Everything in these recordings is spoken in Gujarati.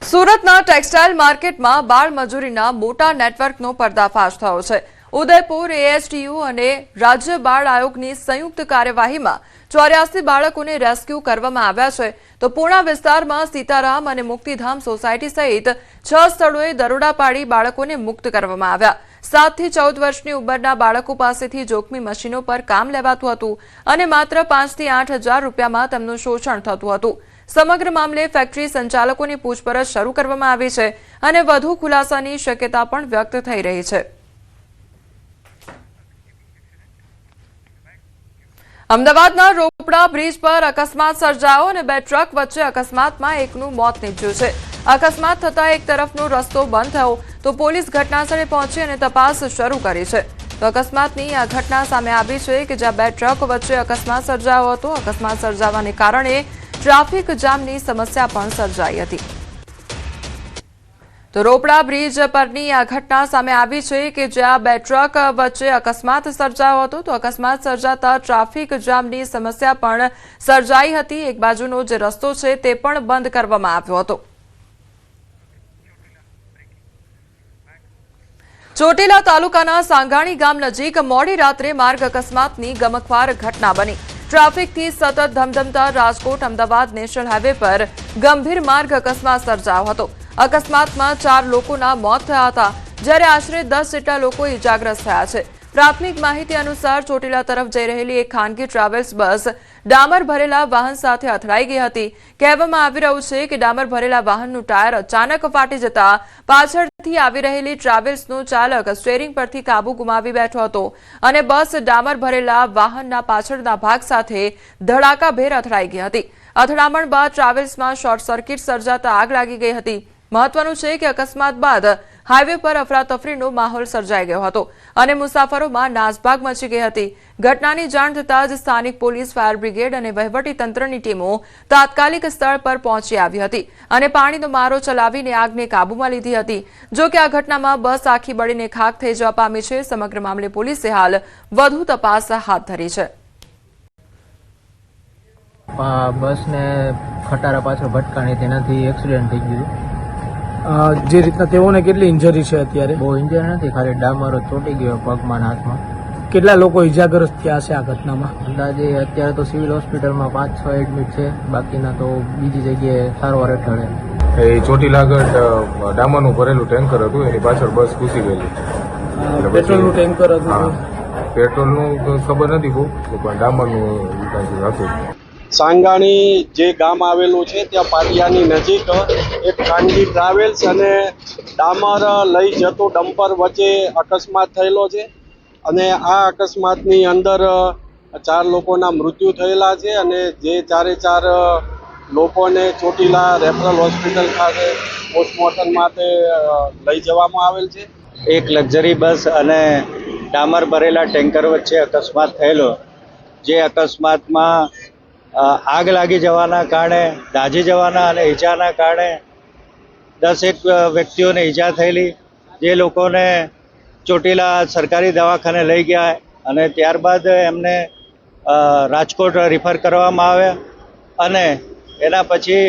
સુરતના ટેક્સટાઇલ માર્કેટમાં બાળ મજૂરીના મોટા નેટવર્કનો પર્દાફાશ થયો છે। ઉદયપુર એએસટીયુ અને રાજ્ય બાળ આયોગની સંયુક્ત કાર્યવાહીમાં 84 બાળકોને રેસ્ક્યુ કરવામાં આવ્યા છે, તો પૂર્ણા વિસ્તારમાં સીતારામ અને મુક્તિધામ સોસાયટી સહિત 6 સ્થળોએ દરોડા પાડી બાળકોને મુક્ત કરવામાં આવ્યા। 7 થી 14 વર્ષની ઉંમરના બાળકો પાસેથી જોખમી મશીનો પર કામ લેવાતું હતું અને માત્ર 5 થી 8 હજાર રૂપિયામાં તેમનું શોષણ થતું હતું। સમગ્ર મામલે ફેક્ટરી સંચાલકોની પૂછપરછ શરૂ કરવામાં આવી છે અને વધુ ખુલાસાની શક્યતા પણ વ્યક્ત થઈ રહી છે। અમદાવાદના રોપડા બ્રિજ પર અકસ્માત સર્જાયો અને 2 ટ્રક વચ્ચે અકસ્માતમાં એકનું મોત નીપજ્યું છે। અકસ્માત થતાં એક તરફનો રસ્તો બંધ થયો તો પોલીસ ઘટનાસ્થળે પહોંચી અને તપાસ શરૂ કરી છે। તો અકસ્માતની આ ઘટના સામે આવી છે કે જ્યાં 2 ટ્રક વચ્ચે અકસ્માત સર્જાયો હતો। અકસ્માત સર્જાવાને કારણે ટ્રાફિક જામની સમસ્યા પણ સર્જાઈ હતી। તો રોપડા બ્રિજ પરની આ ઘટના સામે આવી છે કે જ્યાં 2 ટ્રક વચ્ચે અકસ્માત સર્જાયો હતો। તો અકસ્માત સર્જાતા ટ્રાફિક જામની સમસ્યા પણ સર્જાઈ હતી। એક બાજુનો જે રસ્તો છે તે પણ બંધ કરવામાં આવ્યો હતો। ચોટીલા તાલુકાના સાંગાણી ગામ નજીક મોડી રાત્રે માર્ગ અકસ્માતની ગમખ્વાર ઘટના બની। ટ્રાફિકથી સતત ધમધમતા રાજકોટ અમદાવાદ નેશનલ હાઈવે પર ગંભીર માર્ગ અકસ્માત સર્જાયો હતો। અકસ્માતમાં 4 લોકોના મોત થયા હતા, જ્યારે આશરે 10 જેટલા લોકો ઇજાગ્રસ્ત થયા છે। પ્રાથમિક માહિતી અનુસાર ચોટીલા તરફ જઈ રહેલી એક ખાનગી ટ્રાવેલ્સ બસ ડામર ભરેલા વાહન સાથે અથડાઈ ગઈ હતી। કહેવામાં આવી રહ્યું છે કે ડામર ભરેલા વાહનનું ટાયર અચાનક ફાટી જતા પાછળથી આવી રહેલી ટ્રાવેલ્સનો ચાલક સ્ટીયરિંગ પરથી કાબુ ગુમાવી બેઠો હતો અને બસ ડામર ભરેલા વાહનના પાછળના ભાગ સાથે ધડાકાભેર અથડાઈ ગઈ હતી। અથડામણ બાદ ટ્રાવેલ્સમાં શોર્ટ સર્કિટ સર્જાતા આગ લાગી ગઈ હતી। મહત્વનું છે કે અકસ્માત બાદ હાઈવે પર અફરાતફરીનો માહોલ સર્જાઈ ગયો હતો અને મુસાફરોમાં નાસભાગ મચી ગઈ હતી। ઘટનાની જાણ થતાં જ સ્થાનિક પોલીસ, ફાયર બ્રિગેડ અને વહીવટી તંત્રની ટીમો તાત્કાલિક સ્થળ પર પહોંચી આવી હતી અને પાણીનો મારો ચલાવીને આગને કાબૂમાં લીધી હતી। જો કે આ ઘટનામાં બસ આખી બળીને ખાખ થઈ જવા પામી છે। સમગ્ર મામલે પોલીસે હાલ વધુ તપાસ હાથ ધરી છે। બસને ખટારા પાછળ ભટકાણી તેનાથી એક્સિડન્ટ થઈ ગયું। જે રીતના તેઓને કેટલી ઇન્જરી છે અત્યારે? બહુ ઇન્જર નથી, ખાલી ડામરો ચોટી ગયો પગમાં ને હાથમાં। કેટલા લોકો ઇજાગ્રસ્ત થયા છે આ ઘટનામાં? અંદાજે અત્યારે તો સિવિલ હોસ્પિટલમાં 5-6 એડમિટ છે, બાકીના તો બીજી જગ્યાએ સારવાર હેઠળ છે। એ ચોટીલા આગળ ડામરનું ભરેલું ટેન્કર હતું, એની પાછળ બસ ઘૂસી ગયેલી। પેટ્રોલનું ટેન્કર હતું? પેટ્રોલનું ખબર નથી બહુ, પણ ડામરનું હતું। સાંગાણી જે ગામ આવેલું છે ત્યાં પાટિયાની નજીક એક ખાનગી ટ્રાવેલ્સ અને ડામર લઈ જતો ડમ્પર વચ્ચે અકસ્માત થયેલો છે અને આ અકસ્માતની અંદર 4 લોકોના મૃત્યુ થયેલા છે અને જે 4 લોકોને ચોટીલા રેફરલ હોસ્પિટલ ખાતે પોસ્ટમોર્ટમ માટે લઈ જવામાં આવેલ છે। એક લક્ઝરી બસ અને ડામર ભરેલા ટેન્કર વચ્ચે અકસ્માત થયેલો, જે અકસ્માતમાં આગ લાગી જવાના કારણે, દાઝી જવાના અને ઈજાના કારણે 10 વ્યક્તિઓને ઈજા થયેલી, જે લોકોને ચોટીલા સરકારી દવાખાને લઈ ગયા અને ત્યારબાદ એમને રાજકોટ રિફર કરવામાં આવ્યા અને એના પછી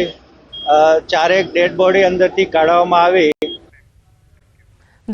4 ડેડ બોડી અંદરથી કાઢવામાં આવી।